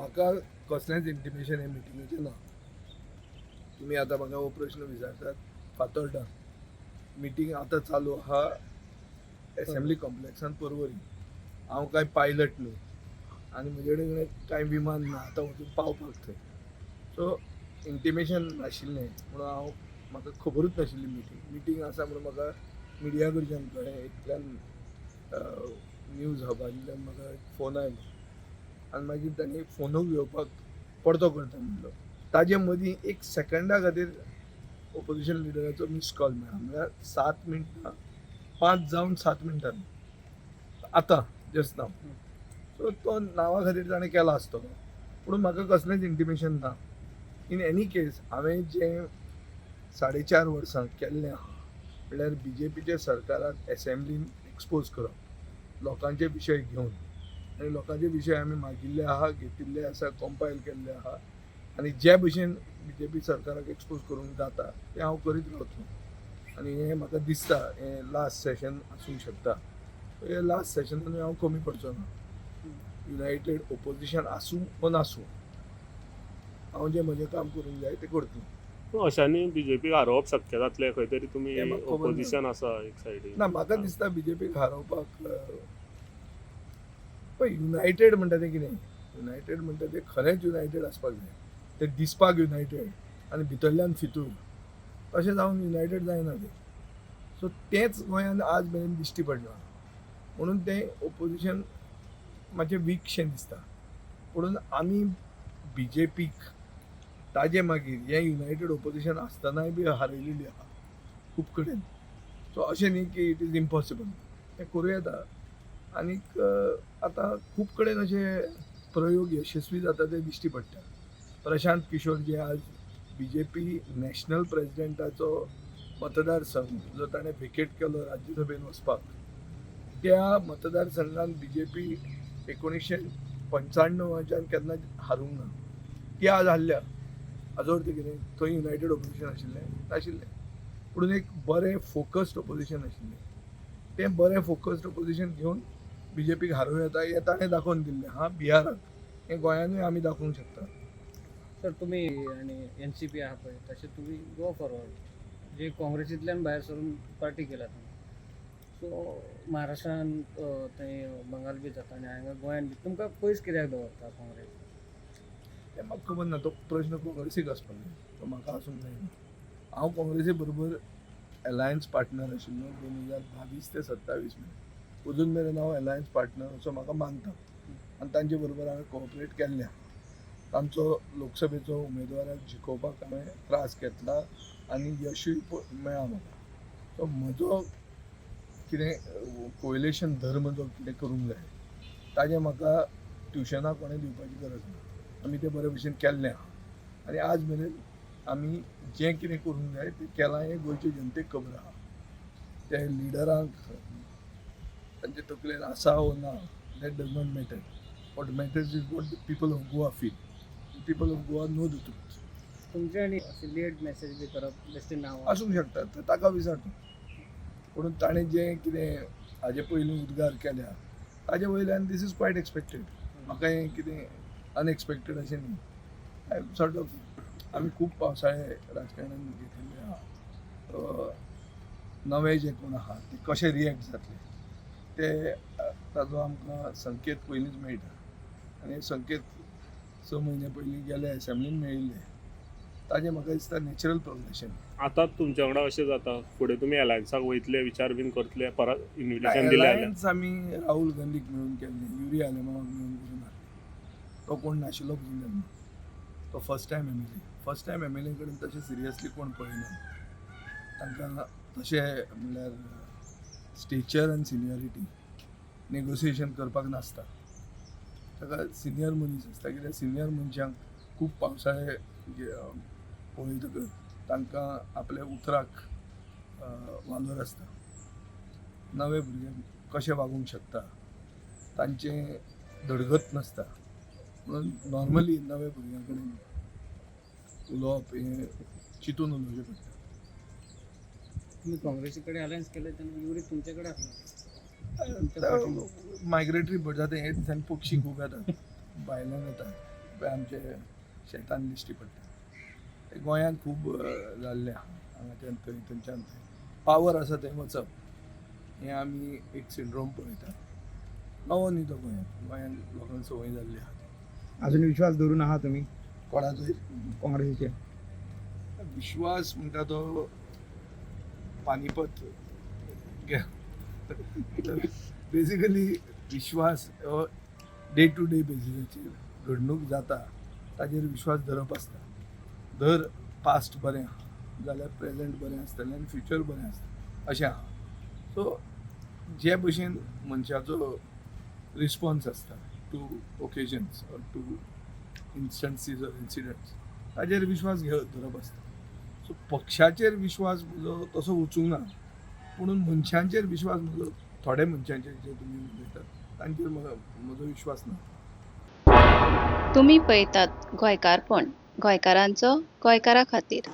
म्हाका कसलेंच इंटिमेशन हे मिटिंगेचें ना. तुम्ही आता म्हाका हो प्रश्न विचारतात फातोर्डा. मिटींग आतां चालू आहा असेंब्ली कॉम्प्लेक्सान पर्वरी. हांव कांय पायलट न्हू आनी म्हजे कडेन कांय विमान ना आतां वचून पावपाक थंय. सो इंटिमेशन नाशिल्लें म्हणून म्हाका खबरूच नाशिल्ली मिटींग आसा म्हणून म्हाका मिडिया कडच्यान कळ्ळें. इतल्यान न्यूज हबांतल्यान म्हाका फोन आयलो आनी मागीर तांणी फोनूच घेवपाक परतो करता म्हणलो. ताजे मदीं एक सेकंडा खातीर ओपोजिशन लिडराचो मिस कॉल मेळ्ळा. म्हळ्यार 7 मिनटां 5 जावन 7 मिनटांनी आतां जस्ट नाव. सो तो नांवा खातीर ताणें केला आसतलो पूण म्हाका कसलेंच इंटिमेशन ना. इन एनी केस हांवें जें 4.5 वर्सां केल्लें आहा म्हणल्यार BJPच्या सरकाराक एसेंब्लीन एक्सपोज करप लोकांचे विशय घेवन आनी लोकांचे विशय आमी मागिल्ले आहा, घेतिल्ले आसा, कंपायल केल्ले आहा आनी जे भशेन BJP सरकाराक एक्सपोज करूंक जाता तें हांव करीत रावतलों. आनी हें म्हाका दिसता हें लास्ट सेशन आसूंक शकता. हे लास्ट सेशनान हांव कमी पडचो ना. युनायटेड ओपोजिशन आसूं वा नासूं हांव जें म्हजें काम करूंक जाय तें करतलों. अशांनी BJP हारोवप शक्य जातलें खंय तरी तुमी हें म्हाका खबर ना. ओपोजिशन आसा एक सायडीन. ना म्हाका दिसता BJPक हारोवपाक पळय युनायटेड म्हणटा तें कितें? युनायटेड म्हणटा तें खरेंच युनायटेड आसपाक जाय. तें दिसपाक युनायटेड आनी भितरल्यान फितूर तशें जावन युनायटेड जायना तें. सो तेंच गोंयान आज मेरेन दिश्टी पडना म्हणून तें ओपोजिशन मातशें वीकशें दिसता. म्हणून आमी BJPक ताजे मागीर हें युनायटेड ओपोजिशन आसतनाय बी हारयलेली आहा खूब कडेन. सो अशें न्ही की इट इज इम्पॉसिबल. तें करूं येता. आनीक आतां खूब कडेन अशे प्रयोग यशस्वी जाता ते दिश्टी पडटा. प्रशांत किशोर जे आज BJP नॅशनल प्रेजिडेंटाचो मतदारसंघ जो ताणें व्हेकेट केलो राज्यसभेन वचपाक त्या मतदारसंघान BJP 1995च्यान केन्ना हारूंक ना. ती आज हारल्या. हाजो अर्थ कितें? थंय युनायटेड ओपोजिशन आशिल्लें नाशिल्लें. पूण एक बरें फोकस्ड ओपोजिशन आशिल्लें. तें बरें फोकस्ड ओपोजिशन घेवन BJPक हारोवं येता हें ताणें दाखोवन दिल्लें. हां बिहाराक हें गोंयानूय आमी दाखोवंक शकता. सर तुम्ही आणि NCP आहा पळय तशें तुम्ही गो फॉरवर्ड जे काँग्रेसींतल्यान भायर सरून पार्टी केला तुम्ही. सो महाराष्ट्रान थंय बंगाल बी जाता आनी हांगा गोंयान बी तुमकां पयस कित्याक दवरता काँग्रेस? तें म्हाका खबर ना. तो प्रश्न काँग्रेसीक आसपाक जाय. तो म्हाका आसूंक जायना. हांव काँग्रेसी बरोबर अलायन्स पार्टनर आशिल्लो 2022 ते 27 मेरेन. अजून मेरेन हांव अलायन्स पार्टनर असो म्हाका मानता आनी तांचे बरोबर हांवें कोऑपरेट केल्लें आहा. तांचो लोकसभेचो उमेदवाराक जिखोवपाक हांवें त्रास घेतला आनी यशूय मेळ्ळां म्हाका. सो म्हजो कितें कोएलेशन धर्म जो कितें करूंक जाय ताजें म्हाका ट्युशनां कोणें दिवपाची गरज ना. आमी तें बरे भशेन केल्लें आहा आनी आज मेरेन आमी जें कितें करूंक जाय तें केलां हें गोंयचे जनतेक खबर आहा. ते लिडरांक तांचे तकलेन आसा वो ना that does not matter. What matters is what the people of Goa feel. People of Goa know the truth. तुमचे आनी लेट मेसेज बी करप बेश्टें नांव आसूंक शकता तर ताका विचार. पूण ताणें जें कितें हाजे पयलीं उद्गार केल्या ताजे वयल्यान दीस इज क्वायट एक्सपेक्टेड. म्हाका हें कितें अनएक्सपेक्टेड अशें न्ही. आय सॉर्ट ऑफ आमी खूब पावसाळे राजकारणान घेतिल्ले आहा. नवे जे कोण आहा ते कशे रिएक्ट जातले ते ताजो आमकां संकेत पयलींच मेळटा आनी हे संकेत 6 म्हयने पयलीं गेले असेंब्लीन मेळिल्ले. ताजें म्हाका दिसता नॅचरल प्रोग्रेशन. आतां तुमच्या वांगडा अशें जाता फुडें तुमी अलायन्साक वयतले विचार बीन करतले परत इन्विटेशन दिलें जाल्यार? अलायन्स आमी राहुल गांधीक मेळून केल्लें, युरी आलेमाक मेळून करून हाडलें. तो कोण नाशिल्लो पसून तेन्ना. तो first time MLA. First time MLA कडेन तशें सिरियसली कोण पळयना. तांकां तशें म्हणल्यार स्टेचर आनी सिनियरिटी नेगोसिएशन करपाक नासता. ताका सिनियर मनीस आसता कित्याक सिनियर मनशांक खूब पावसाळे पळयतकच तांकां आपल्या उतराक वालोर आसता. नवे भुरगे कशे वागूंक शकता तांचें धडगत नासता. म्हणून नॉर्मली नवे भुरग्यां कडेन उलोवप हें चिंतून उलोवचें पडटा. तुम्ही काँग्रेसी कडेन अलायन्स केले तेन्ना युरी तुमचे कडेन आसलो. मायग्रेटरी बर्ड जाता हे दिसांनी पक्षी खूब येतात भायल्यान येतात. पळय आमचे शेतान दिश्टी पडटा ते गोंयांत खूब जाल्ले आहा हांगाच्यान थंय थंयच्यान थंय पावर आसा थंय वचप हें आमी एक सिंड्रोम पळयता नवो न्ही तो गोंयांत लोकांक संवय जाल्ली आहा अजून विश्वास धरून आहात तुम्ही कोणाचोय काँग्रेसीचे? विश्वास म्हणटा तो पानिपत बेसिकली विश्वास हो डे टू डे बेसिसाचेर घडणूक जाता ताजेर विश्वास धरप आसता धर पास्ट बरें आहा जाल्यार प्रेझेंट बरें आसतलें आनी फ्युचर बरें आसता अशें आहा सो जे भशेन मनशाचो रिस्पॉन्स आसता two occasions or two instances or incidents ताजेर विश्वास धरप आसता सो पक्षाचेर विश्वास म्हजो तसो वचूंक ना पूण मनशांचेर विश्वास म्हजो थोड्या मनशांचेर जे तुमी उलयतात तांचेर म्हजो विश्वास ना. तुम्ही पळयतात गोंयकारपण गोंयकारांचो गोंयकारा खातीर.